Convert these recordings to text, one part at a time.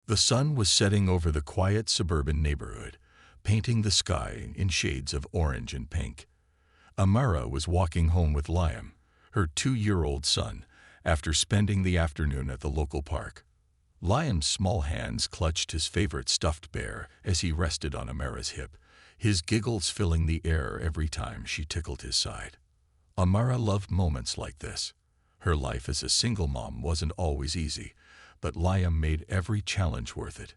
The sun was setting over the quiet suburban neighborhood, painting the sky in shades of orange and pink. Amara was walking home with Liam, her 2-year-old son, after spending the afternoon at the local park. Liam's small hands clutched his favorite stuffed bear as he rested on Amara's hip, his giggles filling the air every time she tickled his side. Amara loved moments like this. Her life as a single mom wasn't always easy, but Liam made every challenge worth it.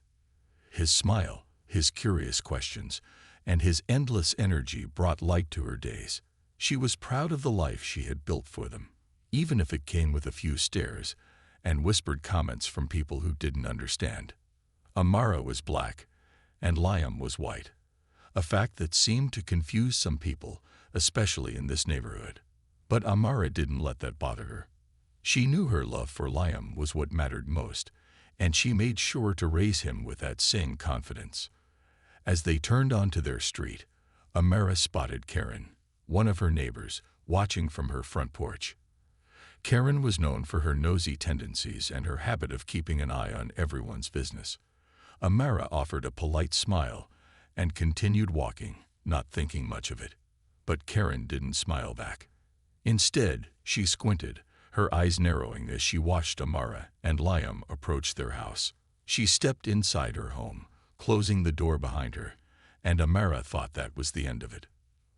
His smile, his curious questions, and his endless energy brought light to her days. She was proud of the life she had built for them, even if it came with a few stares and whispered comments from people who didn't understand. Amara was black, and Liam was white, a fact that seemed to confuse some people, especially in this neighborhood. But Amara didn't let that bother her. She knew her love for Liam was what mattered most, and she made sure to raise him with that same confidence. As they turned onto their street, Amara spotted Karen, one of her neighbors, watching from her front porch. Karen was known for her nosy tendencies and her habit of keeping an eye on everyone's business. Amara offered a polite smile and continued walking, not thinking much of it. But Karen didn't smile back. Instead, she squinted, her eyes narrowing as she watched Amara and Liam approach their house. She stepped inside her home, closing the door behind her, and Amara thought that was the end of it.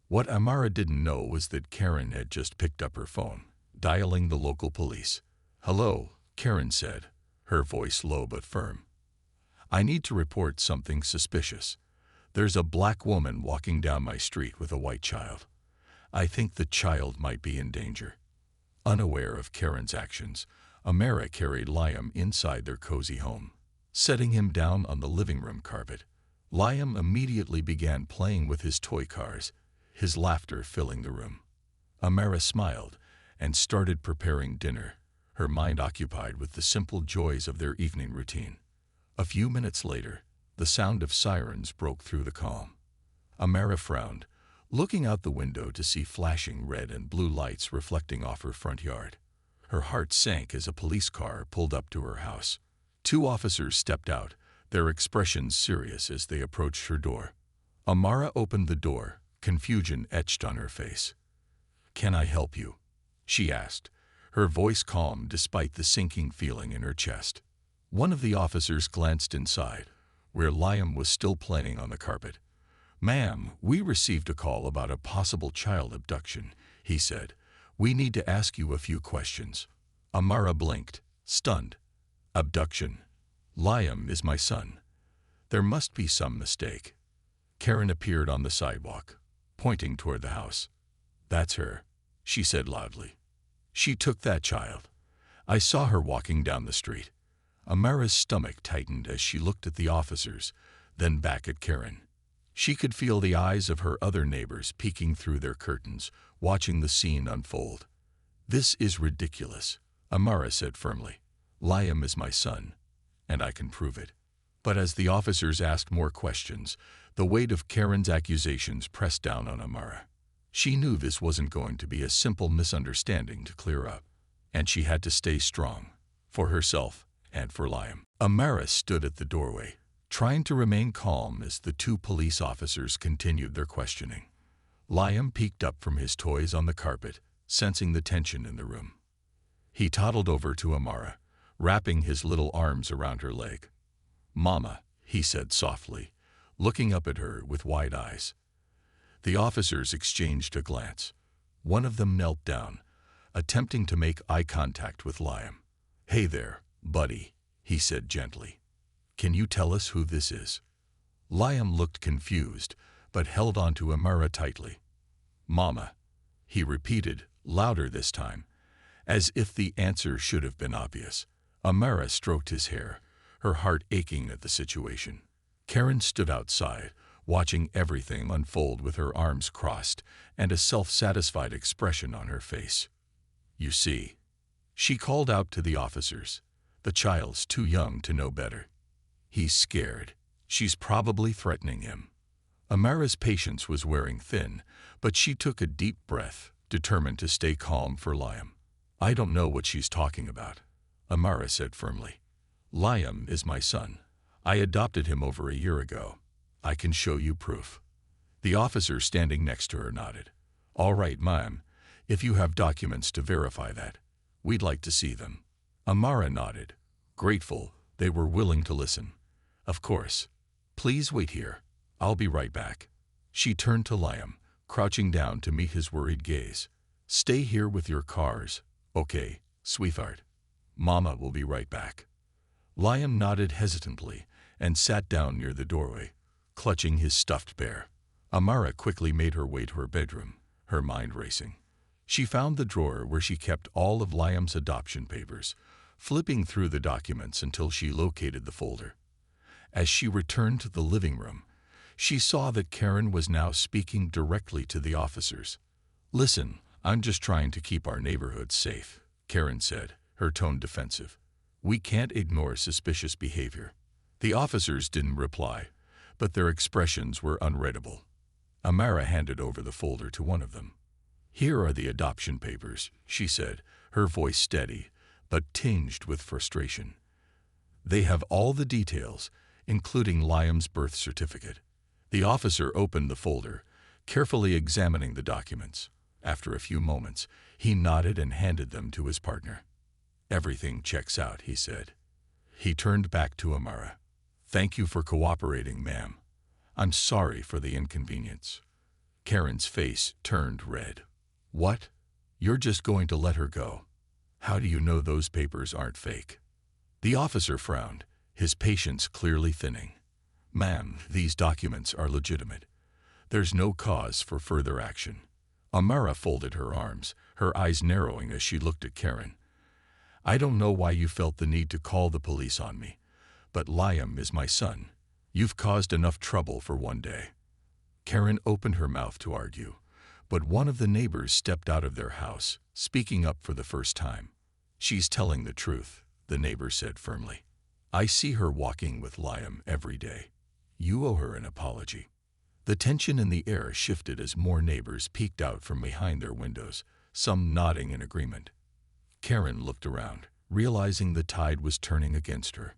What Amara didn't know was that Karen had just picked up her phone, dialing the local police. "Hello," Karen said, her voice low but firm. "I need to report something suspicious. There's a black woman walking down my street with a white child. I think the child might be in danger." Unaware of Karen's actions, Amara carried Liam inside their cozy home. Setting him down on the living room carpet, Liam immediately began playing with his toy cars, his laughter filling the room. Amara smiled and started preparing dinner, her mind occupied with the simple joys of their evening routine. A few minutes later, the sound of sirens broke through the calm. Amara frowned, looking out the window to see flashing red and blue lights reflecting off her front yard. Her heart sank as a police car pulled up to her house. 2 officers stepped out, their expressions serious as they approached her door. Amara opened the door, confusion etched on her face. "Can I help you?" she asked, her voice calm despite the sinking feeling in her chest. One of the officers glanced inside, where Liam was still playing on the carpet. "Ma'am, we received a call about a possible child abduction," he said. "We need to ask you a few questions." Amara blinked, stunned. "Abduction? Liam is my son. There must be some mistake." Karen appeared on the sidewalk, pointing toward the house. "That's her," she said loudly. "She took that child. I saw her walking down the street." Amara's stomach tightened as she looked at the officers, then back at Karen. She could feel the eyes of her other neighbors peeking through their curtains, watching the scene unfold. "This is ridiculous," Amara said firmly. "Liam is my son, and I can prove it." But as the officers asked more questions, the weight of Karen's accusations pressed down on Amara. She knew this wasn't going to be a simple misunderstanding to clear up, and she had to stay strong, for herself and for Liam. Amara stood at the doorway, trying to remain calm as the 2 police officers continued their questioning. Liam peeked up from his toys on the carpet, sensing the tension in the room. He toddled over to Amara, wrapping his little arms around her leg. "Mama," he said softly, looking up at her with wide eyes. The officers exchanged a glance. One of them knelt down, attempting to make eye contact with Liam. "Hey there, buddy," he said gently. "Can you tell us who this is?" Liam looked confused, but held on to Amara tightly. "Mama," he repeated, louder this time, as if the answer should have been obvious. Amara stroked his hair, her heart aching at the situation. Karen stood outside, watching everything unfold with her arms crossed and a self-satisfied expression on her face. "You see," she called out to the officers, "the child's too young to know better. He's scared. She's probably threatening him." Amara's patience was wearing thin, but she took a deep breath, determined to stay calm for Liam. "I don't know what she's talking about," Amara said firmly. "Liam is my son. I adopted him over a year ago. I can show you proof. The officer standing next to her nodded. All right, ma'am. If you have documents to verify that, we'd like to see them. Amara nodded. Grateful, they were willing to listen. Of course. Please wait here. I'll be right back. She turned to Liam, crouching down to meet his worried gaze. Stay here with your cars. Okay, sweetheart. Mama will be right back. Liam nodded hesitantly and sat down near the doorway, clutching his stuffed bear. Amara quickly made her way to her bedroom, her mind racing. She found the drawer where she kept all of Liam's adoption papers, flipping through the documents until she located the folder. As she returned to the living room, she saw that Karen was now speaking directly to the officers. Listen, I'm just trying to keep our neighborhood safe, Karen said, her tone defensive. We can't ignore suspicious behavior. The officers didn't reply, but their expressions were unreadable. Amara handed over the folder to one of them. Here are the adoption papers, she said, her voice steady, but tinged with frustration. They have all the details, including Liam's birth certificate. The officer opened the folder, carefully examining the documents. After a few moments, he nodded and handed them to his partner. Everything checks out, he said. He turned back to Amara. Thank you for cooperating, ma'am. I'm sorry for the inconvenience. Karen's face turned red. What? You're just going to let her go? How do you know those papers aren't fake? The officer frowned, his patience clearly thinning. Ma'am, these documents are legitimate. There's no cause for further action. Amara folded her arms, her eyes narrowing as she looked at Karen. I don't know why you felt the need to call the police on me, but Liam is my son. You've caused enough trouble for one day. Karen opened her mouth to argue, but one of the neighbors stepped out of their house, speaking up for the first time. She's telling the truth, the neighbor said firmly. I see her walking with Liam every day. You owe her an apology. The tension in the air shifted as more neighbors peeked out from behind their windows, some nodding in agreement. Karen looked around, realizing the tide was turning against her.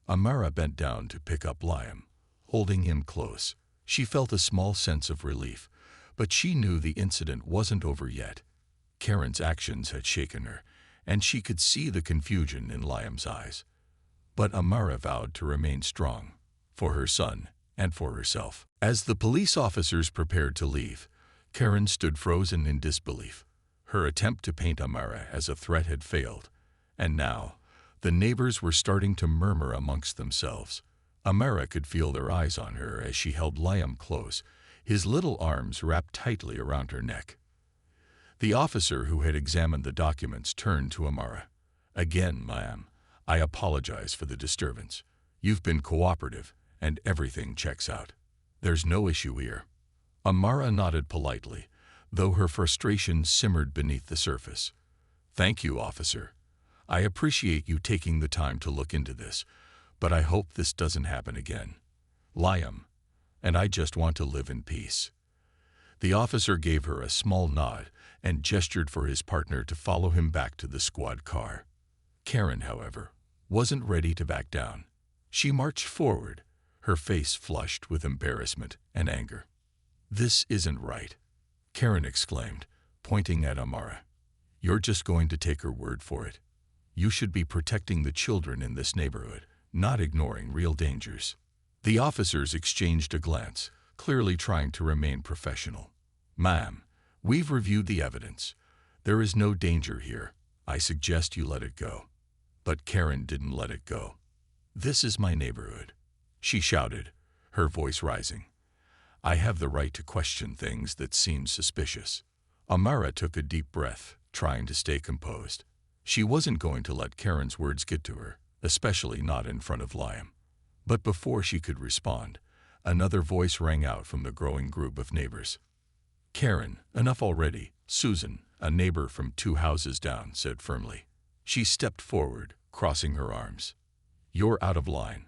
Amara bent down to pick up Liam, holding him close. She felt a small sense of relief, but she knew the incident wasn't over yet. Karen's actions had shaken her, and she could see the confusion in Liam's eyes. But Amara vowed to remain strong, for her son and for herself. As the police officers prepared to leave, Karen stood frozen in disbelief. Her attempt to paint Amara as a threat had failed, and now the neighbors were starting to murmur amongst themselves. Amara could feel their eyes on her as she held Liam close, his little arms wrapped tightly around her neck. The officer who had examined the documents turned to Amara. Again, ma'am, I apologize for the disturbance. You've been cooperative, and everything checks out. There's no issue here. Amara nodded politely, though her frustration simmered beneath the surface. Thank you, officer. I appreciate you taking the time to look into this, but I hope this doesn't happen again. Liam, and I just want to live in peace. The officer gave her a small nod and gestured for his partner to follow him back to the squad car. Karen, however, wasn't ready to back down. She marched forward, her face flushed with embarrassment and anger. This isn't right, Karen exclaimed, pointing at Amara. You're just going to take her word for it. You should be protecting the children in this neighborhood, not ignoring real dangers. The officers exchanged a glance, clearly trying to remain professional. Ma'am, we've reviewed the evidence. There is no danger here. I suggest you let it go. But Karen didn't let it go. This is my neighborhood, she shouted, her voice rising. I have the right to question things that seem suspicious. Amara took a deep breath, trying to stay composed. She wasn't going to let Karen's words get to her, especially not in front of Liam. But before she could respond, another voice rang out from the growing group of neighbors. Karen, enough already, Susan, a neighbor from 2 houses down, said firmly. She stepped forward, crossing her arms. You're out of line.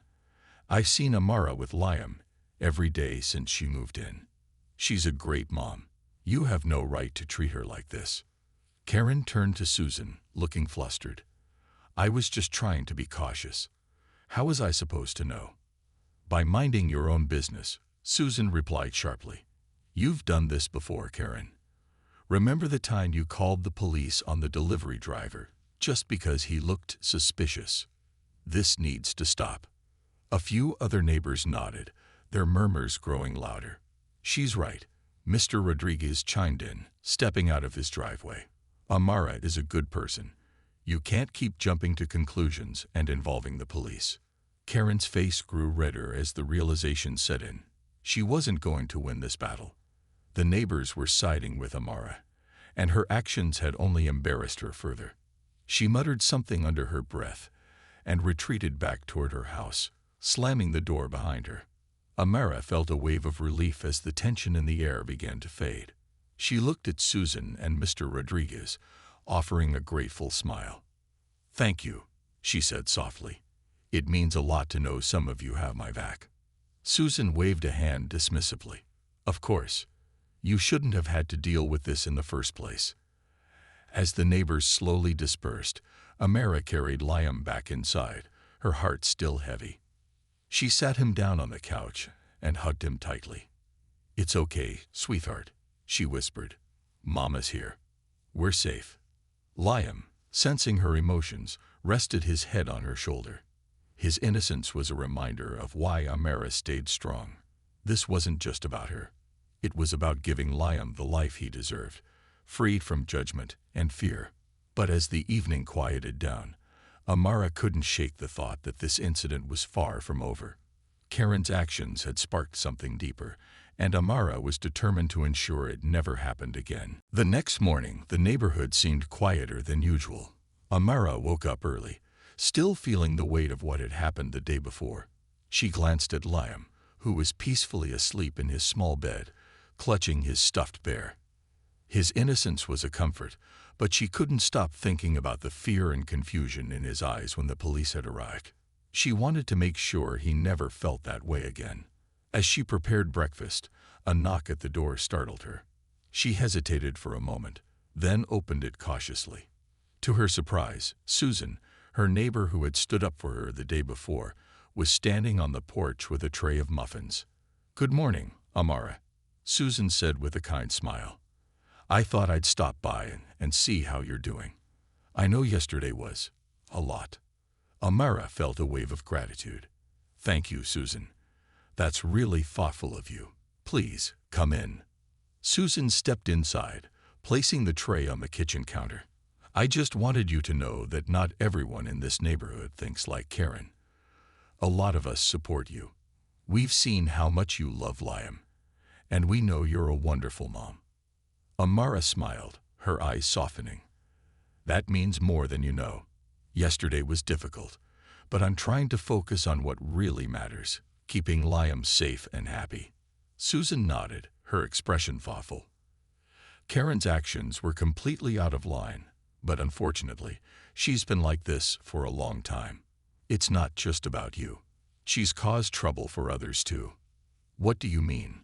I've seen Amara with Liam every day since she moved in. She's a great mom. You have no right to treat her like this. Karen turned to Susan, looking flustered. I was just trying to be cautious. How was I supposed to know? By minding your own business, Susan replied sharply. You've done this before, Karen. Remember the time you called the police on the delivery driver just because he looked suspicious? This needs to stop. A few other neighbors nodded, their murmurs growing louder. She's right, Mr. Rodriguez chimed in, stepping out of his driveway. Amara is a good person. You can't keep jumping to conclusions and involving the police. Karen's face grew redder as the realization set in. She wasn't going to win this battle. The neighbors were siding with Amara, and her actions had only embarrassed her further. She muttered something under her breath and retreated back toward her house, slamming the door behind her. Amara felt a wave of relief as the tension in the air began to fade. She looked at Susan and Mr. Rodriguez, offering a grateful smile. Thank you, she said softly. It means a lot to know some of you have my back. Susan waved a hand dismissively. Of course. You shouldn't have had to deal with this in the first place. As the neighbors slowly dispersed, Amara carried Liam back inside, her heart still heavy. She sat him down on the couch and hugged him tightly. It's okay, sweetheart, she whispered. Mama's here. We're safe. Liam, sensing her emotions, rested his head on her shoulder. His innocence was a reminder of why Amara stayed strong. This wasn't just about her. It was about giving Liam the life he deserved, freed from judgment and fear. But as the evening quieted down, Amara couldn't shake the thought that this incident was far from over. Karen's actions had sparked something deeper, and Amara was determined to ensure it never happened again. The next morning, the neighborhood seemed quieter than usual. Amara woke up early, still feeling the weight of what had happened the day before. She glanced at Liam, who was peacefully asleep in his small bed, clutching his stuffed bear. His innocence was a comfort, but she couldn't stop thinking about the fear and confusion in his eyes when the police had arrived. She wanted to make sure he never felt that way again. As she prepared breakfast, a knock at the door startled her. She hesitated for a moment, then opened it cautiously. To her surprise, Susan, her neighbor who had stood up for her the day before, was standing on the porch with a tray of muffins. Good morning, Amara, Susan said with a kind smile. I thought I'd stop by and see how you're doing. I know yesterday was a lot. Amara felt a wave of gratitude. Thank you, Susan. That's really thoughtful of you. Please, come in. Susan stepped inside, placing the tray on the kitchen counter. I just wanted you to know that not everyone in this neighborhood thinks like Karen. A lot of us support you. We've seen how much you love Liam, and we know you're a wonderful mom. Amara smiled, her eyes softening. That means more than you know. Yesterday was difficult, but I'm trying to focus on what really matters, keeping Liam safe and happy. Susan nodded, her expression thoughtful. Karen's actions were completely out of line, but unfortunately, she's been like this for a long time. It's not just about you. She's caused trouble for others too. What do you mean?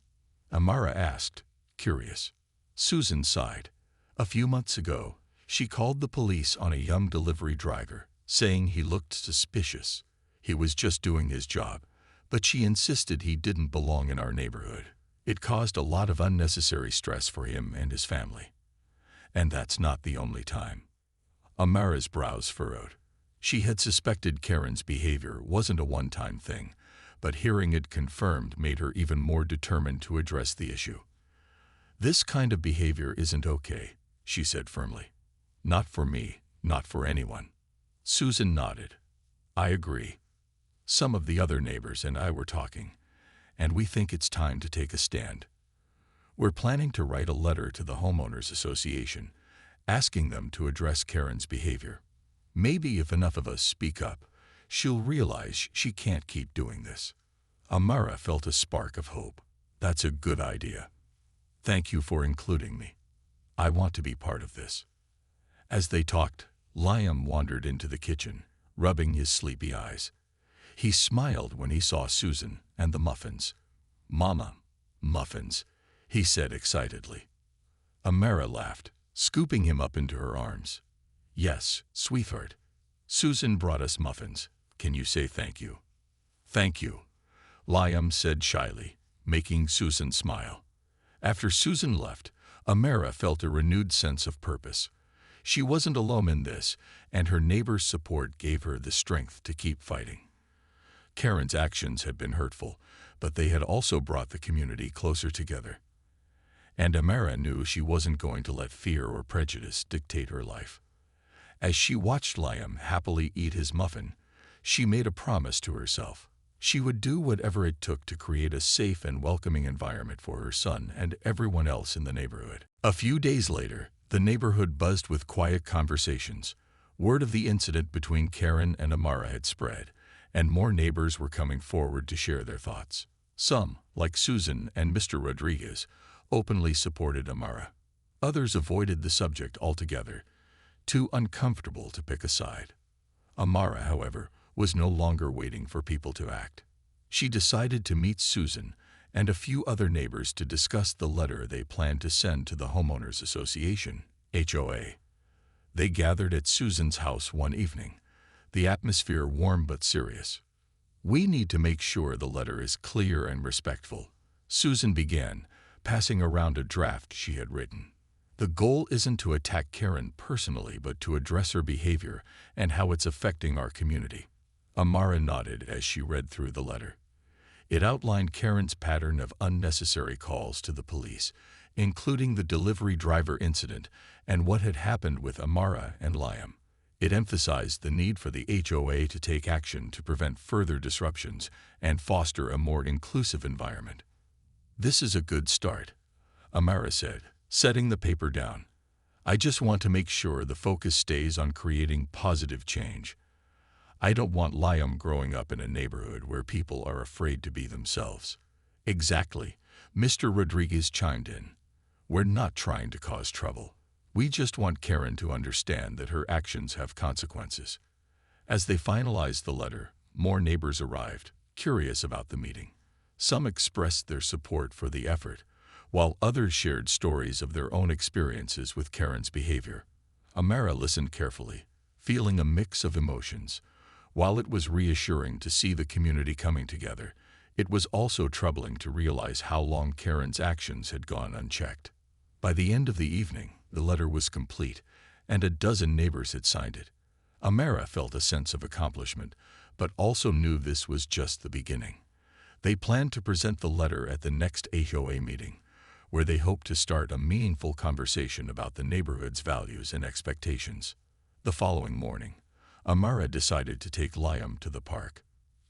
Amara asked, curious. Susan sighed. A few months ago, she called the police on a young delivery driver, saying he looked suspicious. He was just doing his job, but she insisted he didn't belong in our neighborhood. It caused a lot of unnecessary stress for him and his family. And that's not the only time. Amara's brows furrowed. She had suspected Karen's behavior wasn't a one-time thing, but hearing it confirmed made her even more determined to address the issue. This kind of behavior isn't okay, she said firmly. Not for me, not for anyone. Susan nodded. I agree. Some of the other neighbors and I were talking, and we think it's time to take a stand. We're planning to write a letter to the Homeowners Association, asking them to address Karen's behavior. Maybe if enough of us speak up, she'll realize she can't keep doing this. Amara felt a spark of hope. That's a good idea. Thank you for including me. I want to be part of this. As they talked, Liam wandered into the kitchen, rubbing his sleepy eyes. He smiled when he saw Susan and the muffins. Mama, muffins, he said excitedly. Amara laughed, scooping him up into her arms. Yes, sweetheart. Susan brought us muffins. Can you say thank you? Thank you. Liam said shyly, making Susan smile. After Susan left, Amara felt a renewed sense of purpose. She wasn't alone in this, and her neighbor's support gave her the strength to keep fighting. Karen's actions had been hurtful, but they had also brought the community closer together. And Amara knew she wasn't going to let fear or prejudice dictate her life. As she watched Liam happily eat his muffin, she made a promise to herself. She would do whatever it took to create a safe and welcoming environment for her son and everyone else in the neighborhood. A few days later, the neighborhood buzzed with quiet conversations. Word of the incident between Karen and Amara had spread, and more neighbors were coming forward to share their thoughts. Some, like Susan and Mr. Rodriguez, openly supported Amara. Others avoided the subject altogether, too uncomfortable to pick a side. Amara, however, was no longer waiting for people to act. She decided to meet Susan and a few other neighbors to discuss the letter they planned to send to the Homeowners Association, HOA. They gathered at Susan's house one evening, the atmosphere warm but serious. "We need to make sure the letter is clear and respectful," Susan began, passing around a draft she had written. "The goal isn't to attack Karen personally, but to address her behavior and how it's affecting our community." Amara nodded as she read through the letter. It outlined Karen's pattern of unnecessary calls to the police, including the delivery driver incident and what had happened with Amara and Liam. It emphasized the need for the HOA to take action to prevent further disruptions and foster a more inclusive environment. "This is a good start," Amara said, setting the paper down. "I just want to make sure the focus stays on creating positive change. I don't want Liam growing up in a neighborhood where people are afraid to be themselves." "Exactly," Mr. Rodriguez chimed in. "We're not trying to cause trouble. We just want Karen to understand that her actions have consequences." As they finalized the letter, more neighbors arrived, curious about the meeting. Some expressed their support for the effort, while others shared stories of their own experiences with Karen's behavior. Amara listened carefully, feeling a mix of emotions. While it was reassuring to see the community coming together, it was also troubling to realize how long Karen's actions had gone unchecked. By the end of the evening, the letter was complete, and a dozen neighbors had signed it. Amara felt a sense of accomplishment, but also knew this was just the beginning. They planned to present the letter at the next HOA meeting, where they hoped to start a meaningful conversation about the neighborhood's values and expectations. The following morning, Amara decided to take Liam to the park.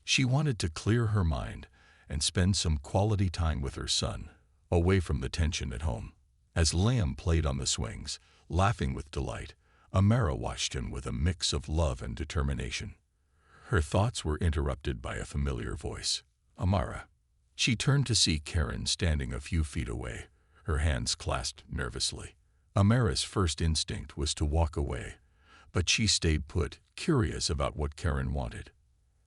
She wanted to clear her mind and spend some quality time with her son, away from the tension at home. As Liam played on the swings, laughing with delight, Amara watched him with a mix of love and determination. Her thoughts were interrupted by a familiar voice. "Amara." She turned to see Karen standing a few feet away, her hands clasped nervously. Amara's first instinct was to walk away, but she stayed put, curious about what Karen wanted.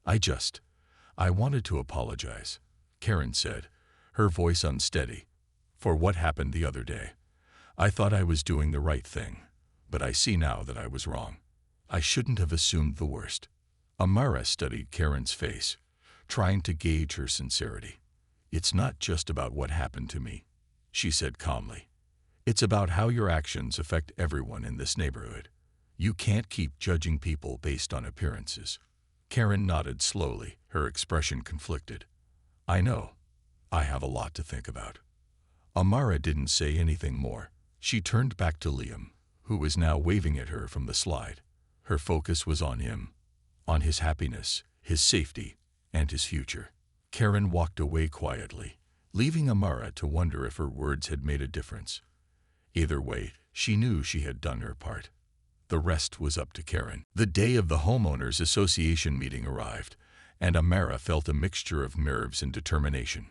I wanted to apologize," Karen said, her voice unsteady, "for what happened the other day. I thought I was doing the right thing, but I see now that I was wrong. I shouldn't have assumed the worst." Amara studied Karen's face, trying to gauge her sincerity. "It's not just about what happened to me," she said calmly. "It's about how your actions affect everyone in this neighborhood. You can't keep judging people based on appearances." Karen nodded slowly, her expression conflicted. "I know. I have a lot to think about." Amara didn't say anything more. She turned back to Liam, who was now waving at her from the slide. Her focus was on him, on his happiness, his safety, and his future. Karen walked away quietly, leaving Amara to wonder if her words had made a difference. Either way, she knew she had done her part. The rest was up to Karen. The day of the Homeowners Association meeting arrived, and Amara felt a mixture of nerves and determination.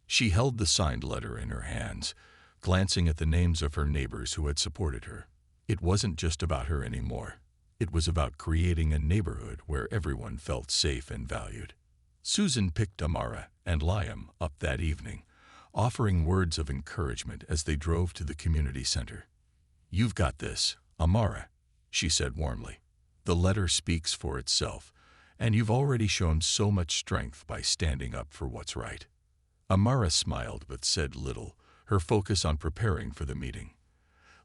She held the signed letter in her hands, glancing at the names of her neighbors who had supported her. It wasn't just about her anymore. It was about creating a neighborhood where everyone felt safe and valued. Susan picked Amara and Liam up that evening, offering words of encouragement as they drove to the community center. "You've got this, Amara," she said warmly. "The letter speaks for itself, And you've already shown so much strength by standing up for what's right. Amara smiled but said little, her focus on preparing for the meeting.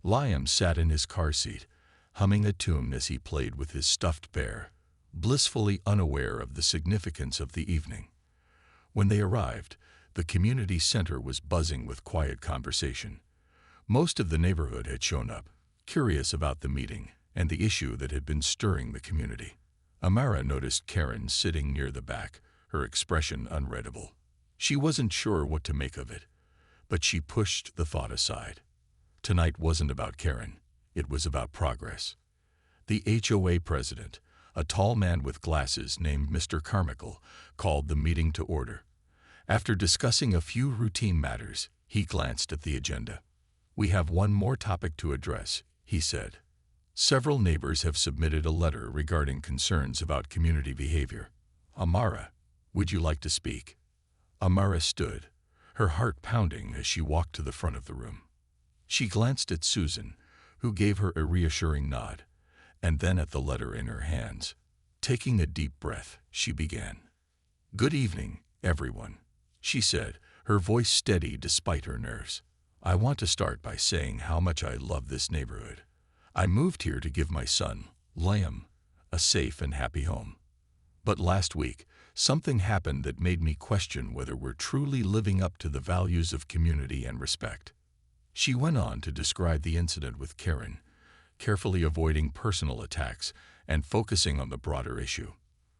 Liam sat in his car seat, humming a tune as he played with his stuffed bear, blissfully unaware of the significance of the evening. When they arrived, the community center was buzzing with quiet conversation. Most of the neighborhood had shown up, curious about the meeting and the issue that had been stirring the community. Amara noticed Karen sitting near the back, her expression unreadable. She wasn't sure what to make of it, but she pushed the thought aside. Tonight wasn't about Karen, it was about progress. The HOA president, a tall man with glasses named Mr. Carmichael, called the meeting to order. After discussing a few routine matters, he glanced at the agenda. "We have one more topic to address," he said. "Several neighbors have submitted a letter regarding concerns about community behavior. Amara, would you like to speak?" Amara stood, her heart pounding as she walked to the front of the room. She glanced at Susan, who gave her a reassuring nod, and then at the letter in her hands. Taking a deep breath, she began. "Good evening, everyone," she said, her voice steady despite her nerves. "I want to start by saying how much I love this neighborhood. I moved here to give my son, Liam, a safe and happy home. But last week, something happened that made me question whether we're truly living up to the values of community and respect." She went on to describe the incident with Karen, carefully avoiding personal attacks and focusing on the broader issue.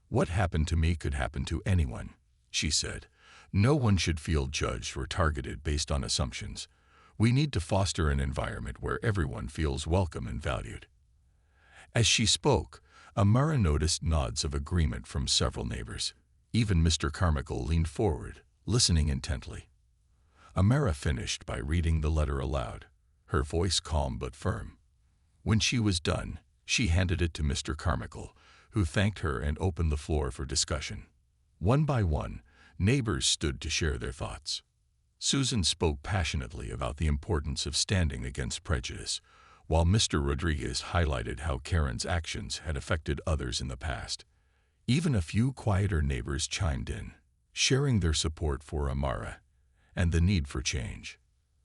"What happened to me could happen to anyone," she said. "No one should feel judged or targeted based on assumptions. We need to foster an environment where everyone feels welcome and valued." As she spoke, Amara noticed nods of agreement from several neighbors. Even Mr. Carmichael leaned forward, listening intently. Amara finished by reading the letter aloud, her voice calm but firm. When she was done, she handed it to Mr. Carmichael, who thanked her and opened the floor for discussion. One by one, neighbors stood to share their thoughts. Susan spoke passionately about the importance of standing against prejudice, while Mr. Rodriguez highlighted how Karen's actions had affected others in the past. Even a few quieter neighbors chimed in, sharing their support for Amara and the need for change.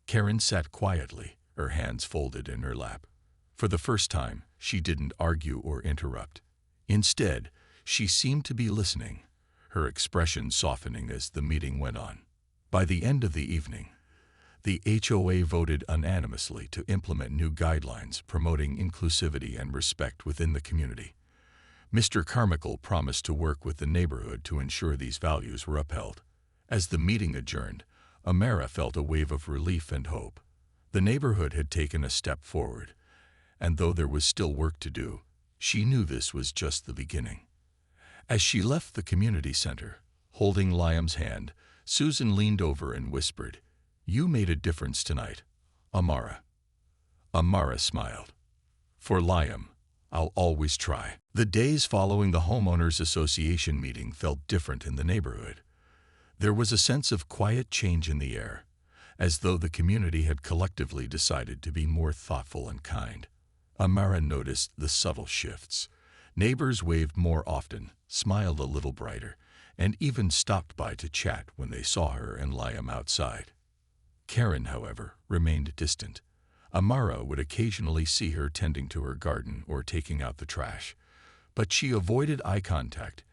Karen sat quietly, her hands folded in her lap. For the first time, she didn't argue or interrupt. Instead, she seemed to be listening, her expression softening as the meeting went on. By the end of the evening, the HOA voted unanimously to implement new guidelines promoting inclusivity and respect within the community. Mr. Carmichael promised to work with the neighborhood to ensure these values were upheld. As the meeting adjourned, Amara felt a wave of relief and hope. The neighborhood had taken a step forward, and though there was still work to do, she knew this was just the beginning. As she left the community center, holding Liam's hand, Susan leaned over and whispered, "You made a difference tonight, Amara." Amara smiled. "For Liam, I'll always try." The days following the Homeowners Association meeting felt different in the neighborhood. There was a sense of quiet change in the air, as though the community had collectively decided to be more thoughtful and kind. Amara noticed the subtle shifts. Neighbors waved more often, smiled a little brighter, and even stopped by to chat when they saw her and Liam outside. Karen, however, remained distant. Amara would occasionally see her tending to her garden or taking out the trash, but she avoided eye contact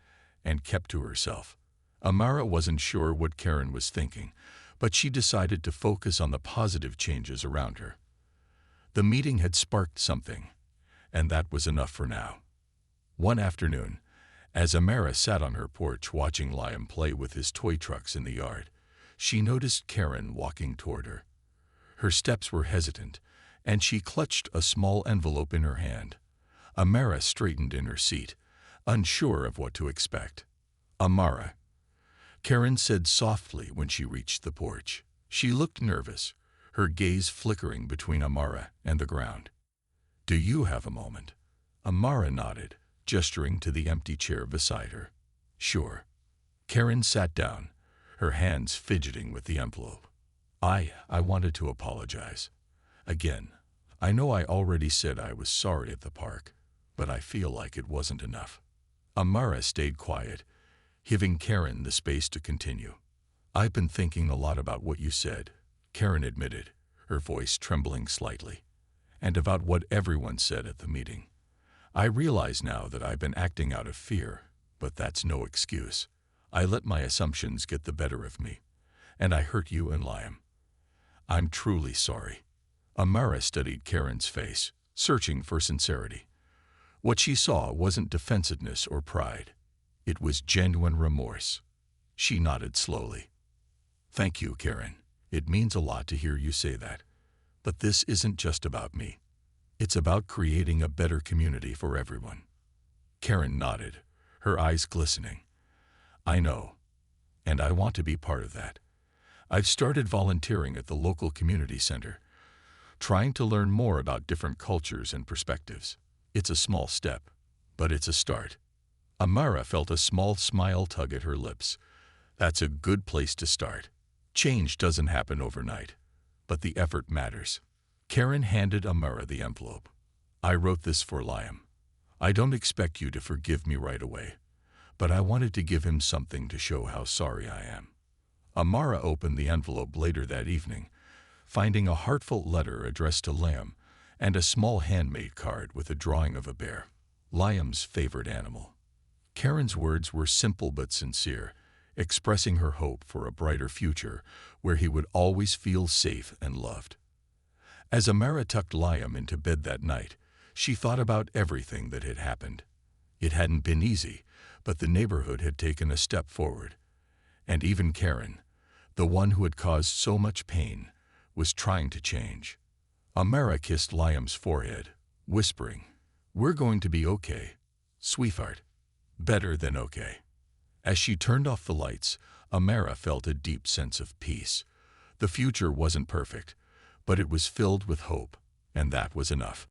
and kept to herself. Amara wasn't sure what Karen was thinking, but she decided to focus on the positive changes around her. The meeting had sparked something, and that was enough for now. One afternoon, as Amara sat on her porch watching Liam play with his toy trucks in the yard, she noticed Karen walking toward her. Her steps were hesitant, and she clutched a small envelope in her hand. Amara straightened in her seat, unsure of what to expect. "Amara," Karen said softly when she reached the porch. She looked nervous, her gaze flickering between Amara and the ground. "Do you have a moment?" Amara nodded, gesturing to the empty chair beside her. "Sure." Karen sat down, her hands fidgeting with the envelope. I wanted to apologize. Again, I know I already said I was sorry at the park, but I feel like it wasn't enough." Amara stayed quiet, giving Karen the space to continue. "I've been thinking a lot about what you said," Karen admitted, her voice trembling slightly, "and about what everyone said at the meeting. I realize now that I've been acting out of fear, but that's no excuse. I let my assumptions get the better of me, and I hurt you and Liam. I'm truly sorry." Amara studied Karen's face, searching for sincerity. What she saw wasn't defensiveness or pride. It was genuine remorse. She nodded slowly. "Thank you, Karen. It means a lot to hear you say that. But this isn't just about me. It's about creating a better community for everyone." Karen nodded, her eyes glistening. "I know, and I want to be part of that. I've started volunteering at the local community center, trying to learn more about different cultures and perspectives. It's a small step, but it's a start." Amara felt a small smile tug at her lips. That's a good place to start. Change doesn't happen overnight, but the effort matters. Karen handed Amara the envelope. "I wrote this for Liam. I don't expect you to forgive me right away, but I wanted to give him something to show how sorry I am." Amara opened the envelope later that evening, finding a heartfelt letter addressed to Liam and a small handmade card with a drawing of a bear, Liam's favorite animal. Karen's words were simple but sincere, expressing her hope for a brighter future where he would always feel safe and loved. As Amara tucked Liam into bed that night, she thought about everything that had happened. It hadn't been easy, but the neighborhood had taken a step forward. And even Karen, the one who had caused so much pain, was trying to change. Amara kissed Liam's forehead, whispering, "We're going to be okay, sweetheart. Better than okay." As she turned off the lights, Amara felt a deep sense of peace. The future wasn't perfect, but it was filled with hope, and that was enough.